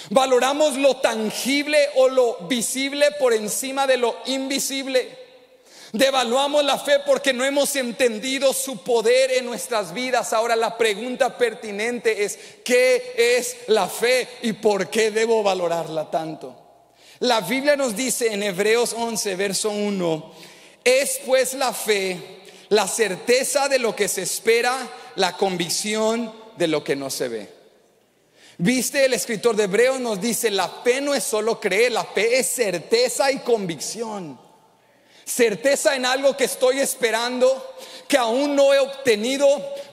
Valoramos lo tangible o lo visible por encima de lo invisible. Devaluamos la fe porque no hemos entendido su poder en nuestras vidas. Ahora la pregunta pertinente es, ¿qué es la fe y por qué debo valorarla tanto? La Biblia nos dice en Hebreos 11, verso 1, es pues la fe la certeza de lo que se espera, la convicción de lo que no se ve. Viste, el escritor de Hebreos nos dice, la fe no es solo creer, la fe es certeza y convicción. Certeza en algo que estoy esperando, que aún no he obtenido,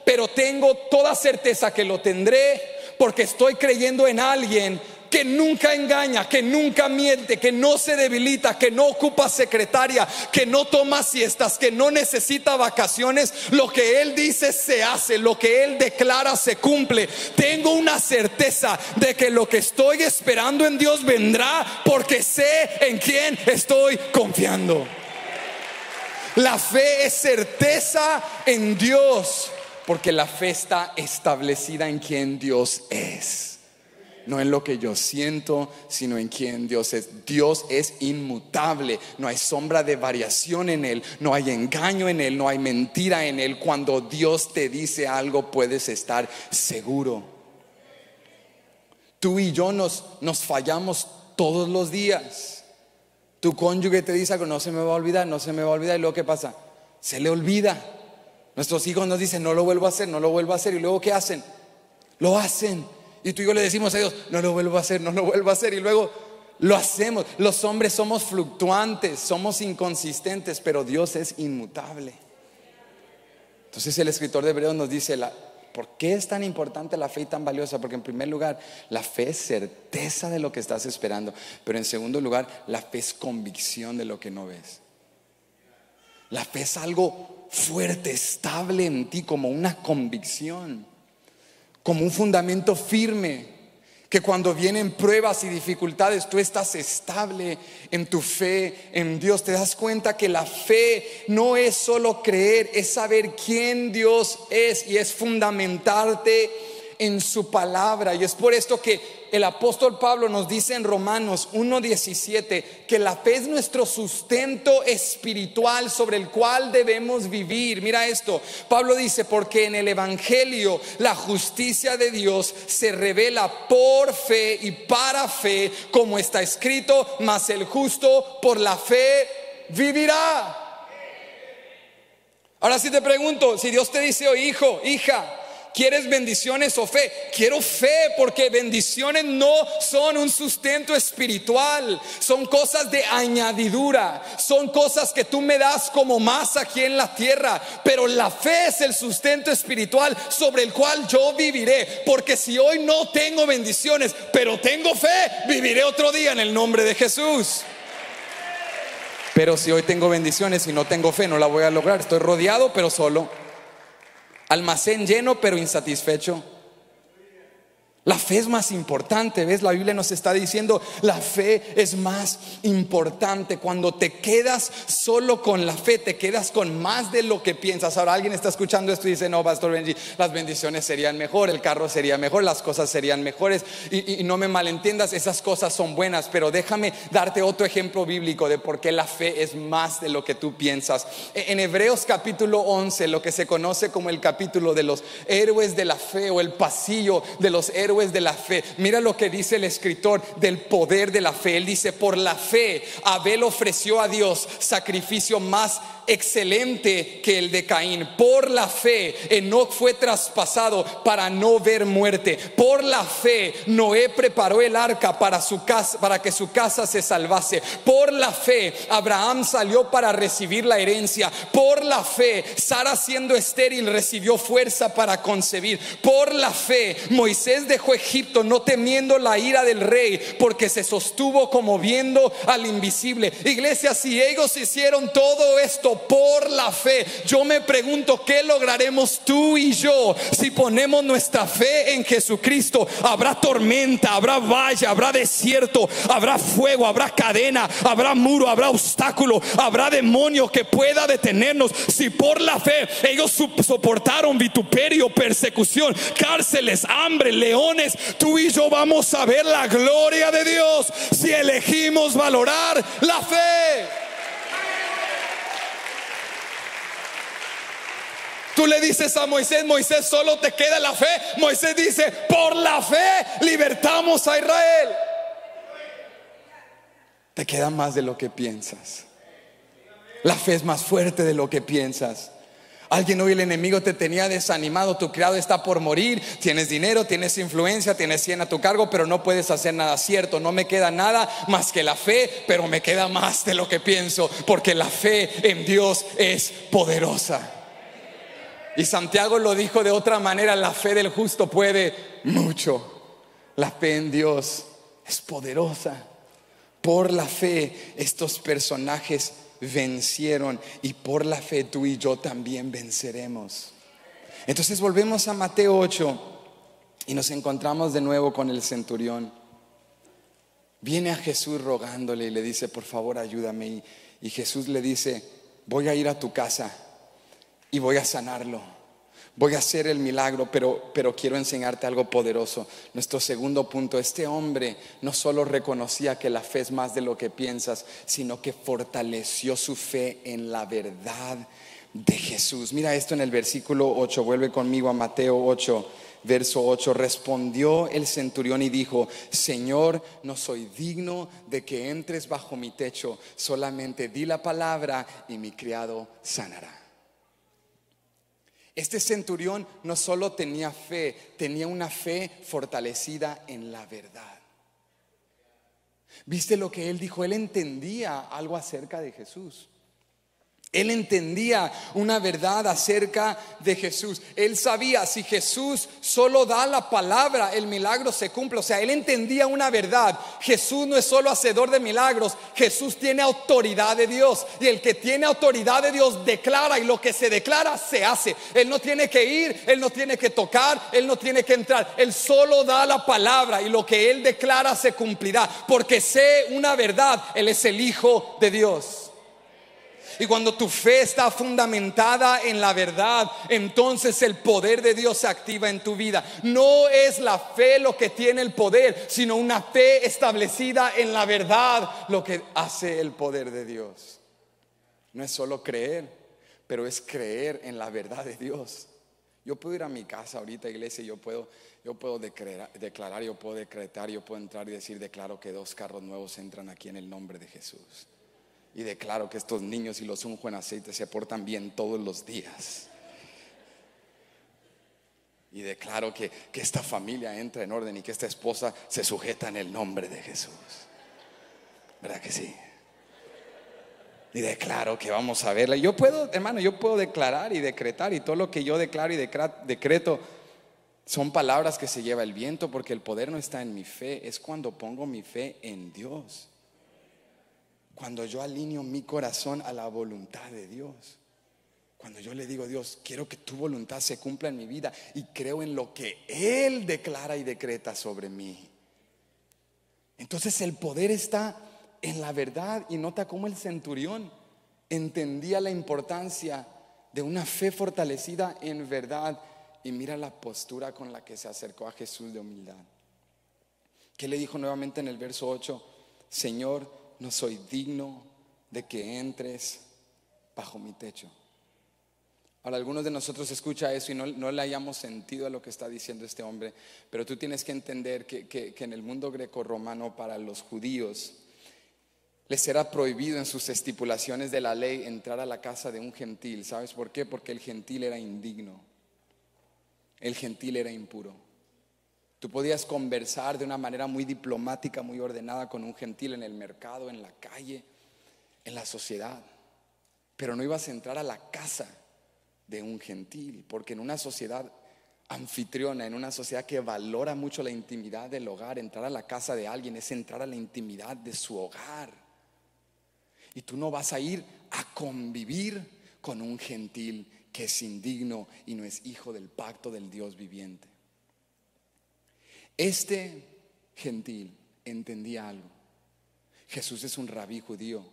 pero tengo toda certeza que lo tendré, porque estoy creyendo en alguien que nunca engaña, que nunca miente, que no se debilita, que no ocupa secretaria, que no toma siestas, que no necesita vacaciones. Lo que Él dice se hace, lo que Él declara se cumple. Tengo una certeza de que lo que estoy esperando en Dios vendrá, porque sé en quién estoy confiando. La fe es certeza en Dios, porque la fe está establecida en quien Dios es. No en lo que yo siento, sino en quien Dios es. Dios es inmutable, no hay sombra de variación en Él, no hay engaño en Él, no hay mentira en Él. Cuando Dios te dice algo, puedes estar seguro. Tú y yo nos fallamos todos los días. Tu cónyuge te dice algo, no se me va a olvidar, no se me va a olvidar. Y luego ¿qué pasa? Se le olvida. Nuestros hijos nos dicen, no lo vuelvo a hacer, no lo vuelvo a hacer. Y luego ¿qué hacen? Lo hacen. Y tú y yo le decimos a Dios, no lo vuelvo a hacer, no lo vuelvo a hacer. Y luego lo hacemos. Los hombres somos fluctuantes, somos inconsistentes, pero Dios es inmutable. Entonces el escritor de Hebreos nos dice, ¿por qué es tan importante la fe y tan valiosa? Porque en primer lugar, la fe es certeza de lo que estás esperando. Pero en segundo lugar, la fe es convicción de lo que no ves. La fe es algo fuerte, estable en ti, como una convicción, como un fundamento firme, que cuando vienen pruebas y dificultades tú estás estable en tu fe en Dios. Te das cuenta que la fe no es solo creer, es saber quién Dios es y es fundamentarte en su palabra. Y es por esto que el apóstol Pablo nos dice en Romanos 1:17 que la fe es nuestro sustento espiritual sobre el cual debemos vivir. Mira esto, Pablo dice, porque en el evangelio la justicia de Dios se revela por fe y para fe, como está escrito, mas el justo por la fe vivirá. Ahora sí te pregunto, si Dios te dice, oh hijo, hija, ¿Quieres bendiciones o fe? Quiero fe, porque bendiciones no son un sustento espiritual, son cosas de añadidura, son cosas que tú me das como más aquí en la tierra. Pero la fe es el sustento espiritual sobre el cual yo viviré, porque si hoy no tengo bendiciones pero tengo fe, viviré otro día en el nombre de Jesús. Pero si hoy tengo bendiciones y no tengo fe, no la voy a lograr. Estoy rodeado pero solo, almacén lleno pero insatisfecho. La fe es más importante, ¿ves? La Biblia nos está diciendo, la fe es más importante. Cuando te quedas solo con la fe, te quedas con más de lo que piensas. Ahora alguien está escuchando esto y dice, no, Pastor Benji, las bendiciones serían mejor, el carro sería mejor, las cosas serían mejores. Y no me malentiendas, esas cosas son buenas, pero déjame darte otro ejemplo bíblico de por qué la fe es más de lo que tú piensas. En Hebreos capítulo 11, lo que se conoce como el capítulo de los héroes de la fe, o el pasillo de los héroes de la fe, mira lo que dice el escritor del poder de la fe. Él dice, por la fe Abel ofreció a Dios sacrificio más excelente que el de Caín. Por la fe Enoc fue traspasado para no ver muerte. Por la fe Noé preparó el arca para su casa, para que su casa se salvase. Por la fe Abraham salió para recibir la herencia. Por la fe Sara, siendo estéril, recibió fuerza para concebir. Por la fe Moisés dejó Egipto, no temiendo la ira del rey, porque se sostuvo como viendo al invisible. Iglesia, si ellos hicieron todo esto por la fe, yo me pregunto, ¿qué lograremos tú y yo si ponemos nuestra fe en Jesucristo? Habrá tormenta, habrá valle, habrá desierto, habrá fuego, habrá cadena, habrá muro, habrá obstáculo, habrá demonio que pueda detenernos. Si por la fe ellos soportaron vituperio, persecución, cárceles, hambre, leones, tú y yo vamos a ver la gloria de Dios si elegimos valorar la fe. Tú le dices a Moisés, Moisés, solo te queda la fe. Moisés dice, por la fe libertamos a Israel. Te queda más de lo que piensas. La fe es más fuerte de lo que piensas. Alguien hoy, el enemigo te tenía desanimado, tu criado está por morir, tienes dinero, tienes influencia, tienes 100 a tu cargo, pero no puedes hacer nada. Cierto, no me queda nada más que la fe, pero me queda más de lo que pienso, porque la fe en Dios es poderosa. Y Santiago lo dijo de otra manera, la fe del justo puede mucho. La fe en Dios es poderosa. Por la fe estos personajes vencieron, y por la fe tú y yo también venceremos. Entonces volvemos a Mateo 8 y nos encontramos de nuevo con el centurión. Viene a Jesús rogándole y le dice, por favor ayúdame. Y Jesús le dice, voy a ir a tu casa y voy a sanarlo, voy a hacer el milagro, pero quiero enseñarte algo poderoso. Nuestro segundo punto, este hombre no solo reconocía que la fe es más de lo que piensas, sino que fortaleció su fe en la verdad de Jesús. Mira esto en el versículo 8, vuelve conmigo a Mateo 8, verso 8. Respondió el centurión y dijo, Señor, no soy digno de que entres bajo mi techo, solamente di la palabra y mi criado sanará. Este centurión no solo tenía fe, tenía una fe fortalecida en la verdad. ¿Viste lo que él dijo? Él entendía algo acerca de Jesús. Él entendía una verdad acerca de Jesús. Él sabía, si Jesús solo da la palabra, el milagro se cumple. O sea, él entendía una verdad. Jesús no es solo hacedor de milagros, Jesús tiene autoridad de Dios. Y el que tiene autoridad de Dios declara, y lo que se declara se hace. Él no tiene que ir, él no tiene que tocar, él no tiene que entrar. Él solo da la palabra, y lo que él declara se cumplirá. Porque sé una verdad, él es el Hijo de Dios. Y cuando tu fe está fundamentada en la verdad, entonces el poder de Dios se activa en tu vida. No es la fe lo que tiene el poder, sino una fe establecida en la verdad lo que hace el poder de Dios. No es solo creer, pero es creer en la verdad de Dios. Yo puedo ir a mi casa ahorita, iglesia, y yo puedo declarar, yo puedo decretar, yo puedo entrar y decir, declaro que 2 carros nuevos entran aquí en el nombre de Jesús. Y declaro que estos niños, y los unjo en aceite, se portan bien todos los días. Y declaro que esta familia entra en orden y que esta esposa se sujeta en el nombre de Jesús. ¿Verdad que sí? Y declaro que vamos a verla. Yo puedo, hermano, yo puedo declarar y decretar, y todo lo que yo declaro y decreto son palabras que se lleva el viento, porque el poder no está en mi fe, es cuando pongo mi fe en Dios. Cuando yo alineo mi corazón a la voluntad de Dios. Cuando yo le digo: Dios, quiero que tu voluntad se cumpla en mi vida, y creo en lo que Él declara y decreta sobre mí. Entonces el poder está en la verdad. Y nota cómo el centurión entendía la importancia de una fe fortalecida en verdad. Y mira la postura con la que se acercó a Jesús de humildad. ¿Qué le dijo nuevamente en el verso 8? Señor, no soy digno de que entres bajo mi techo. Ahora, algunos de nosotros escucha eso y no le hayamos sentido a lo que está diciendo este hombre. Pero tú tienes que entender que en el mundo grecorromano, para los judíos, les era prohibido en sus estipulaciones de la ley entrar a la casa de un gentil. ¿Sabes por qué? Porque el gentil era indigno. El gentil era impuro. Tú podías conversar de una manera muy diplomática, muy ordenada con un gentil en el mercado, en la calle, en la sociedad, pero no ibas a entrar a la casa de un gentil, porque en una sociedad anfitriona, en una sociedad que valora mucho la intimidad del hogar, entrar a la casa de alguien es entrar a la intimidad de su hogar. Y tú no vas a ir a convivir con un gentil que es indigno y no es hijo del pacto del Dios viviente. Este gentil entendía algo: Jesús es un rabí judío,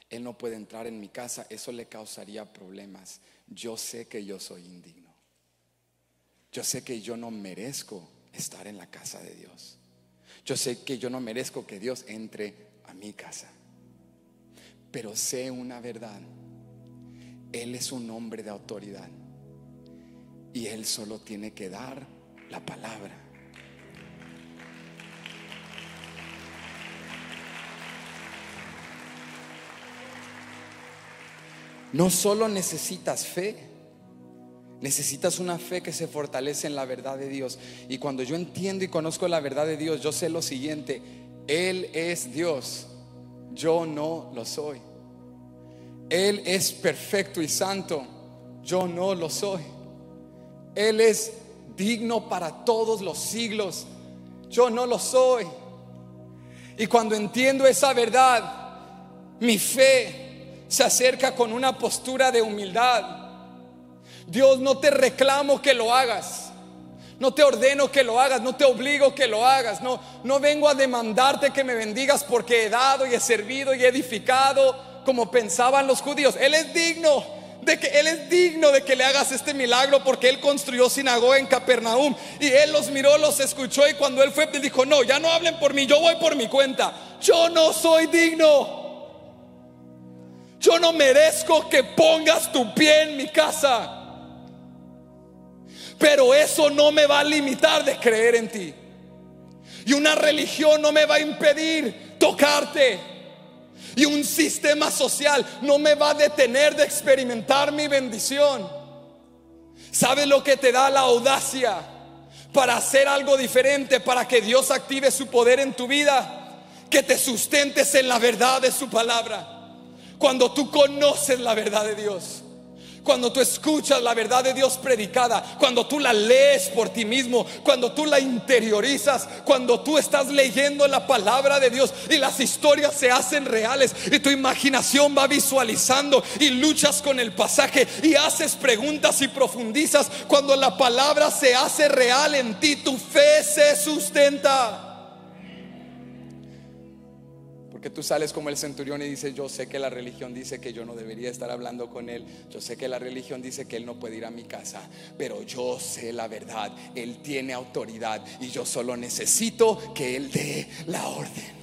Él no puede entrar en mi casa, eso le causaría problemas. Yo sé que yo soy indigno, yo sé que yo no merezco estar en la casa de Dios, yo sé que yo no merezco que Dios entre a mi casa. Pero sé una verdad: Él es un hombre de autoridad y Él solo tiene que dar la palabra. No solo necesitas fe, necesitas una fe que se fortalece en la verdad de Dios. Y cuando yo entiendo y conozco la verdad de Dios, yo sé lo siguiente: Él es Dios, yo no lo soy. Él es perfecto y santo, yo no lo soy. Él es digno para todos los siglos, yo no lo soy. Y cuando entiendo esa verdad, mi fe se acerca con una postura de humildad. Dios, no te reclamo que lo hagas, no te ordeno que lo hagas, no te obligo que lo hagas, no vengo a demandarte que me bendigas porque he dado y he servido y he edificado como pensaban los judíos. Él es digno de que le hagas este milagro, porque Él construyó sinagoga en Capernaum y Él los miró, los escuchó, y cuando Él fue, Él dijo: no, ya no hablen por mí, yo voy por mi cuenta. Yo no soy digno, yo no merezco que pongas tu pie en mi casa, pero eso no me va a limitar de creer en ti, y una religión no me va a impedir tocarte, y un sistema social no me va a detener de experimentar mi bendición. ¿Sabes lo que te da la audacia para hacer algo diferente, para que Dios active su poder en tu vida? Que te sustentes en la verdad de su palabra. Cuando tú conoces la verdad de Dios, cuando tú escuchas la verdad de Dios predicada, cuando tú la lees por ti mismo, cuando tú la interiorizas, cuando tú estás leyendo la palabra de Dios y las historias se hacen reales y tu imaginación va visualizando y luchas con el pasaje y haces preguntas y profundizas, cuando la palabra se hace real en ti, tu fe se sustenta. Porque tú sales como el centurión y dices: yo sé que la religión dice que yo no debería estar hablando con él, yo sé que la religión dice que él no puede ir a mi casa, pero yo sé la verdad, él tiene autoridad y yo solo necesito que él dé la orden.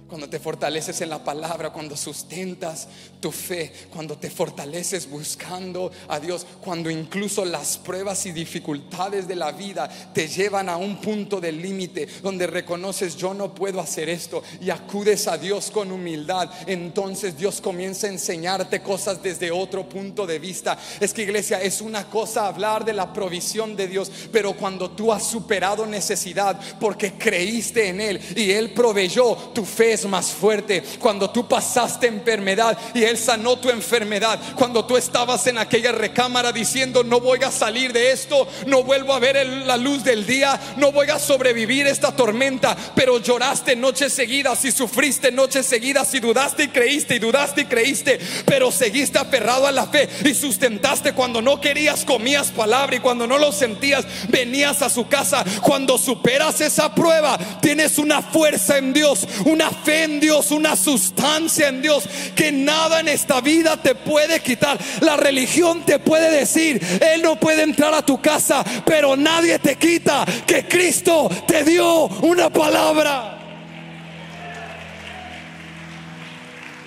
Cuando te fortaleces en la palabra, cuando sustentas tu fe, cuando te fortaleces buscando a Dios, cuando incluso las pruebas y dificultades de la vida te llevan a un punto de límite donde reconoces: yo no puedo hacer esto, y acudes a Dios con humildad, entonces Dios comienza a enseñarte cosas desde otro punto de vista. Es que, iglesia, es una cosa hablar de la provisión de Dios, pero cuando tú has superado necesidad porque creíste en Él y Él proveyó, tu fe es más fuerte. Cuando tú pasaste enfermedad y Él sanó tu enfermedad, cuando tú estabas en aquella recámara diciendo: no voy a salir de esto, no vuelvo a ver la luz del día, no voy a sobrevivir esta tormenta, pero lloraste noches seguidas y sufriste noches seguidas y dudaste y creíste, pero seguiste aferrado a la fe y sustentaste. Cuando no querías, comías palabra, y cuando no lo sentías, venías a su casa. Cuando superas esa prueba, tienes una fuerza en Dios, una fe en Dios, una sustancia en Dios que nada en esta vida te puede quitar. La religión te puede decir: Él no puede entrar a tu casa, pero nadie te quita que Cristo te dio una palabra.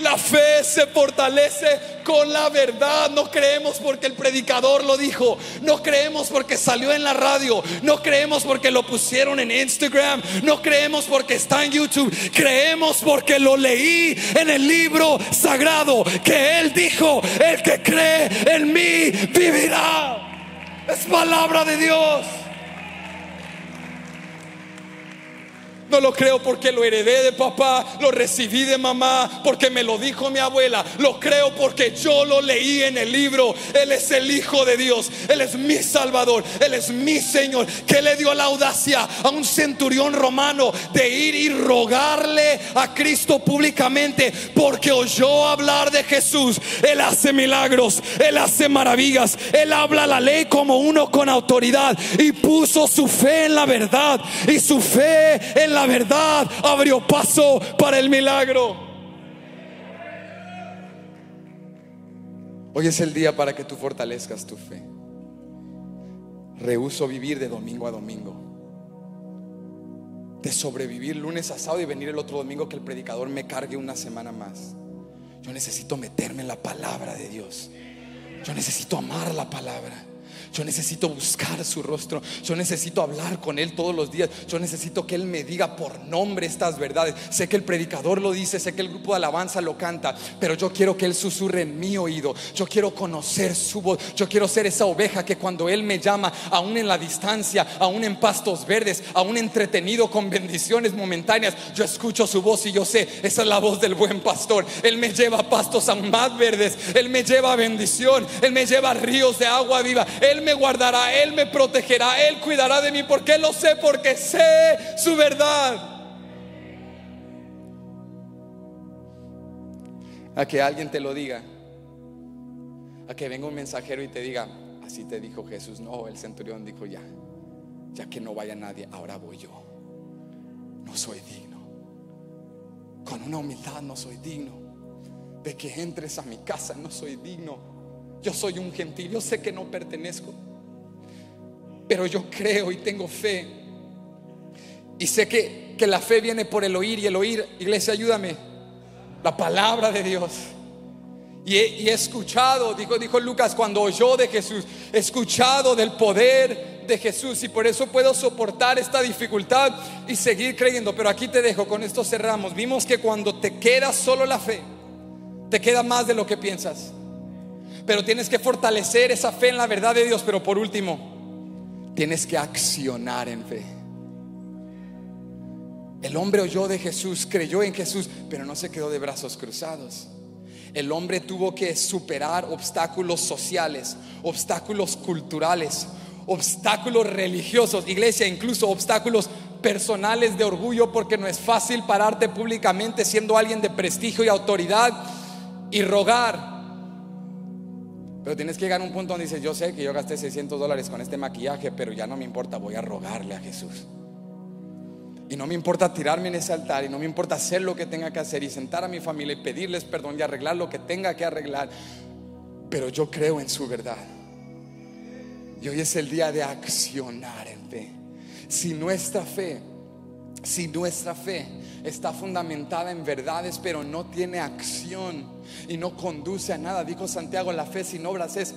La fe se fortalece con la verdad. No creemos porque el predicador lo dijo, no creemos porque salió en la radio, no creemos porque lo pusieron en Instagram, no creemos porque está en YouTube. Creemos porque lo leí en el libro sagrado, que Él dijo: el que cree en mí vivirá. Es palabra de Dios. No lo creo porque lo heredé de papá, lo recibí de mamá, porque me lo dijo mi abuela. Lo creo porque yo lo leí en el libro. Él es el Hijo de Dios, Él es mi Salvador, Él es mi Señor, que le dio la audacia a un centurión romano de ir y rogarle a Cristo públicamente, porque oyó hablar de Jesús. Él hace milagros, Él hace maravillas, Él habla la ley como uno con autoridad, y puso su fe en la verdad, y su fe en la verdad abrió paso para el milagro. Hoy es el día para que tú fortalezcas tu fe. Rehúso vivir de domingo a domingo, de sobrevivir lunes a sábado y venir el otro domingo que el predicador me cargue una semana más. Yo necesito meterme en la palabra de Dios. Yo necesito amar la palabra. Yo necesito buscar su rostro. Yo necesito hablar con Él todos los días. Yo necesito que Él me diga por nombre estas verdades. Sé que el predicador lo dice, sé que el grupo de alabanza lo canta, pero yo quiero que Él susurre en mi oído. Yo quiero conocer su voz. Yo quiero ser esa oveja que cuando Él me llama, aún en la distancia, aún en pastos verdes, aún entretenido con bendiciones momentáneas, yo escucho su voz y yo sé: esa es la voz del buen pastor. Él me lleva a pastos aún más verdes, Él me lleva a bendición, Él me lleva a ríos de agua viva. Él me guardará, Él me protegerá, Él cuidará de mí. ¿Por qué lo sé? Porque sé su verdad. A que alguien te lo diga, a que venga un mensajero y te diga: así te dijo Jesús. No, el centurión dijo: ya que no vaya nadie, ahora voy yo. No soy digno. Con una humildad no soy digno de que entres a mi casa. No soy digno. Yo soy un gentil, yo sé que no pertenezco, pero yo creo y tengo fe. Y sé que la fe viene por el oír, y el oír, iglesia, ayúdame, la palabra de Dios. Y he escuchado, dijo Lucas, cuando oyó de Jesús, he escuchado del poder de Jesús, y por eso puedo soportar esta dificultad y seguir creyendo. Pero aquí te dejo, con esto cerramos. Vimos que cuando te queda solo la fe, te queda más de lo que piensas. Pero tienes que fortalecer esa fe en la verdad de Dios. Pero por último, tienes que accionar en fe. El hombre oyó de Jesús, creyó en Jesús, pero no se quedó de brazos cruzados. El hombre tuvo que superar obstáculos sociales, obstáculos culturales, obstáculos religiosos, iglesia, incluso obstáculos personales de orgullo, porque no es fácil pararte públicamente siendo alguien de prestigio y autoridad y rogar. Pero tienes que llegar a un punto donde dices: yo sé que yo gasté $600 con este maquillaje, pero ya no me importa, voy a rogarle a Jesús. Y no me importa tirarme en ese altar, y no me importa hacer lo que tenga que hacer y sentar a mi familia y pedirles perdón y arreglar lo que tenga que arreglar, pero yo creo en su verdad. Y hoy es el día de accionar en fe. Si nuestra fe Si nuestra fe está fundamentada en verdades, pero no tiene acción y no conduce a nada, dijo Santiago, la fe sin obras es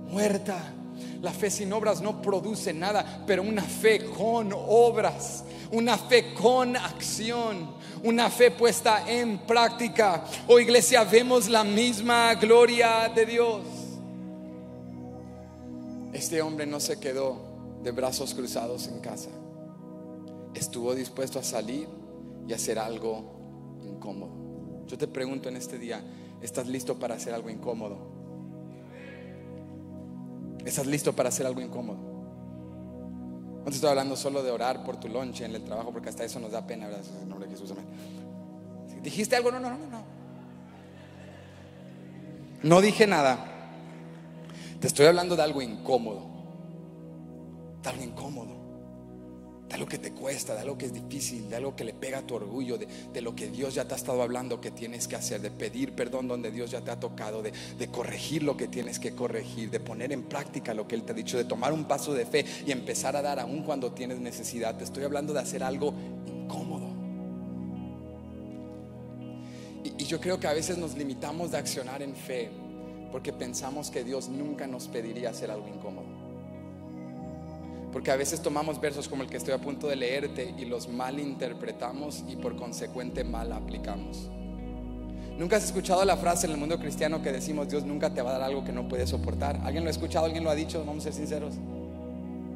muerta. La fe sin obras no produce nada, pero una fe con obras, una fe con acción, una fe puesta en práctica. Oh iglesia, vemos la misma gloria de Dios. Este hombre no se quedó de brazos cruzados en casa. Estuvo dispuesto a salir y hacer algo incómodo. Yo te pregunto en este día, ¿estás listo para hacer algo incómodo? ¿Estás listo para hacer algo incómodo? No te estoy hablando solo de orar por tu lunch en el trabajo, porque hasta eso nos da pena, ¿verdad? En el nombre de Jesús, amén. ¿Dijiste algo? No. No dije nada. Te estoy hablando de algo incómodo. De algo incómodo. De algo que te cuesta, de algo que es difícil, de algo que le pega a tu orgullo, de lo que Dios ya te ha estado hablando que tienes que hacer, de pedir perdón donde Dios ya te ha tocado, de corregir lo que tienes que corregir, de poner en práctica lo que Él te ha dicho, de tomar un paso de fe y empezar a dar aún cuando tienes necesidad. Te estoy hablando de hacer algo incómodo. Y yo creo que a veces nos limitamos de accionar en fe porque pensamos que Dios nunca nos pediría hacer algo incómodo. Porque a veces tomamos versos como el que estoy a punto de leerte y los malinterpretamos y por consecuente mal aplicamos. ¿Nunca has escuchado la frase en el mundo cristiano que decimos Dios nunca te va a dar algo que no puedes soportar? ¿Alguien lo ha escuchado? ¿Alguien lo ha dicho? Vamos a ser sinceros.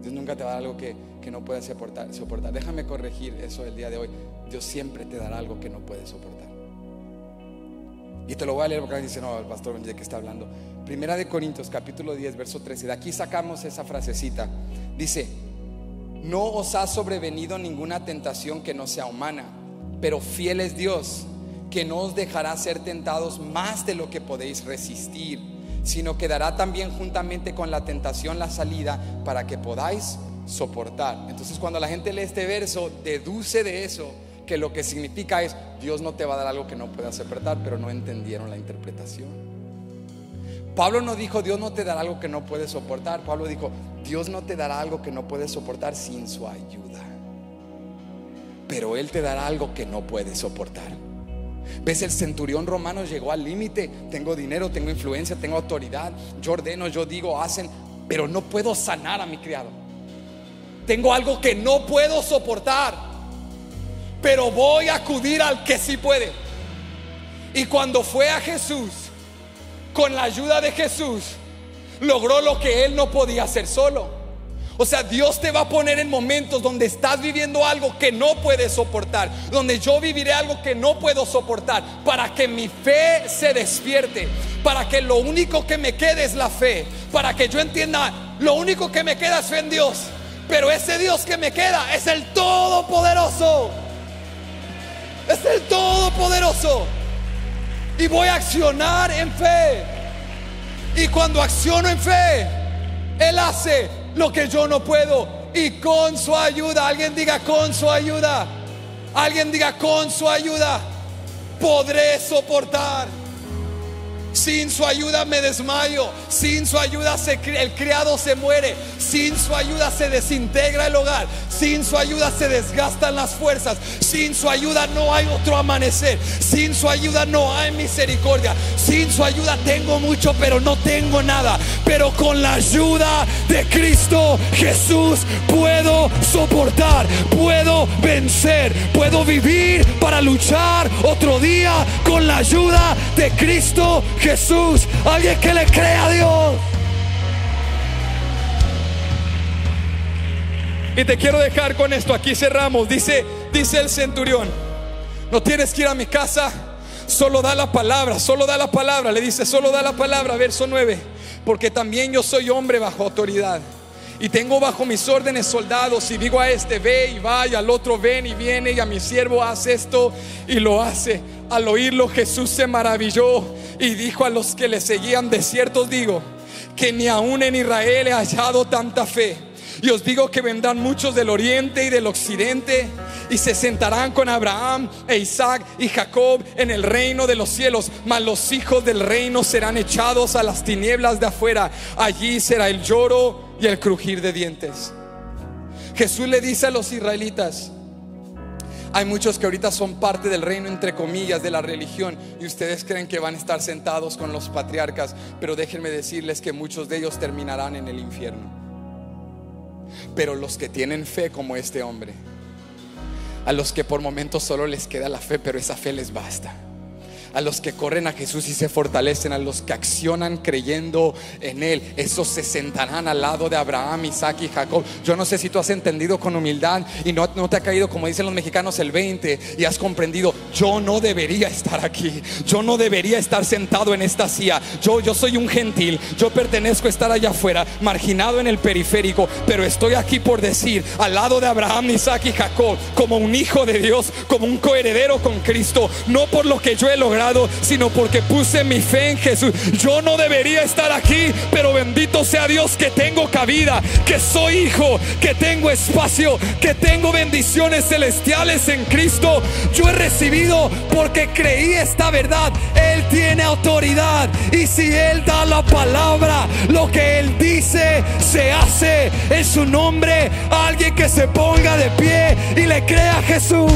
Dios nunca te va a dar algo que no puedes soportar. Déjame corregir eso el día de hoy. Dios siempre te dará algo que no puedes soportar. Y te lo voy a leer porque alguien dice, no, el pastor, ¿de qué está hablando? Primera de Corintios capítulo 10 verso 13. De aquí sacamos esa frasecita. Dice: no os ha sobrevenido ninguna tentación que no sea humana, pero fiel es Dios, que no os dejará ser tentados más de lo que podéis resistir, sino que dará también juntamente con la tentación la salida para que podáis soportar. Entonces cuando la gente lee este verso, deduce de eso que lo que significa es Dios no te va a dar algo que no puedas soportar, pero no entendieron la interpretación. Pablo no dijo Dios no te dará algo que no puedes soportar. Pablo dijo Dios no te dará algo que no puedes soportar sin su ayuda, pero Él te dará algo que no puedes soportar. ¿Ves? El centurión romano llegó al límite. Tengo dinero, tengo influencia, tengo autoridad, yo ordeno, yo digo, hacen, pero no puedo sanar a mi criado. Tengo algo que no puedo soportar, pero voy a acudir al que sí puede. Y cuando fue a Jesús, con la ayuda de Jesús, logró lo que él no podía hacer solo. O sea, Dios te va a poner en momentos donde estás viviendo algo que no puedes soportar, donde yo viviré algo que no puedo soportar, para que mi fe se despierte, para que lo único que me quede es la fe, para que yo entienda, lo único que me queda es fe en Dios, pero ese Dios que me queda es el Todopoderoso. Es el Todopoderoso. Y voy a accionar en fe. Y cuando acciono en fe, Él hace lo que yo no puedo. Y con su ayuda, alguien diga con su ayuda, alguien diga con su ayuda, podré soportar. Sin su ayuda me desmayo. Sin su ayuda el criado se muere. Sin su ayuda se desintegra el hogar. Sin su ayuda se desgastan las fuerzas. Sin su ayuda no hay otro amanecer. Sin su ayuda no hay misericordia. Sin su ayuda tengo mucho pero no tengo nada. Pero con la ayuda de Cristo Jesús puedo soportar, puedo vencer, puedo vivir para luchar otro día con la ayuda de Cristo Jesús. Alguien que le crea a Dios. Y te quiero dejar con esto. Aquí cerramos. Dice el centurión: no tienes que ir a mi casa, solo da la palabra, solo da la palabra. Le dice, solo da la palabra, verso 9. Porque también yo soy hombre bajo autoridad, y tengo bajo mis órdenes soldados. Y digo a este, ve y va, y al otro, ven y viene, y a mi siervo, haz esto, y lo hace. Al oírlo Jesús se maravilló y dijo a los que le seguían: de cierto os digo que ni aún en Israel he hallado tanta fe. Y os digo que vendrán muchos del oriente y del occidente, y se sentarán con Abraham e Isaac y Jacob en el reino de los cielos. Mas los hijos del reino serán echados a las tinieblas de afuera. Allí será el lloro y el crujir de dientes. Jesús le dice a los israelitas: Hay muchos que ahorita son parte del reino, entre comillas, de la religión, y ustedes creen que van a estar sentados con los patriarcas, pero déjenme decirles que muchos de ellos terminarán en el infierno. Pero los que tienen fe como este hombre, a los que por momentos solo les queda la fe, pero esa fe les basta, a los que corren a Jesús y se fortalecen, a los que accionan creyendo en Él, esos se sentarán al lado de Abraham, Isaac y Jacob. Yo no sé si tú has entendido con humildad y no te ha caído, como dicen los mexicanos, el 20, y has comprendido: yo no debería estar aquí, yo no debería estar sentado en esta silla. Yo soy un gentil, yo pertenezco a estar allá afuera, marginado en el periférico, pero estoy aquí por decir, al lado de Abraham, Isaac y Jacob, como un hijo de Dios, como un coheredero con Cristo, no por lo que yo he logrado, sino porque puse mi fe en Jesús. Yo no debería estar aquí, pero bendito sea Dios que tengo cabida, que soy hijo, que tengo espacio, que tengo bendiciones celestiales en Cristo. Yo he recibido porque creí esta verdad. Él tiene autoridad, y si Él da la palabra, lo que Él dice se hace en su nombre. Alguien que se ponga de pie y le crea a Jesús.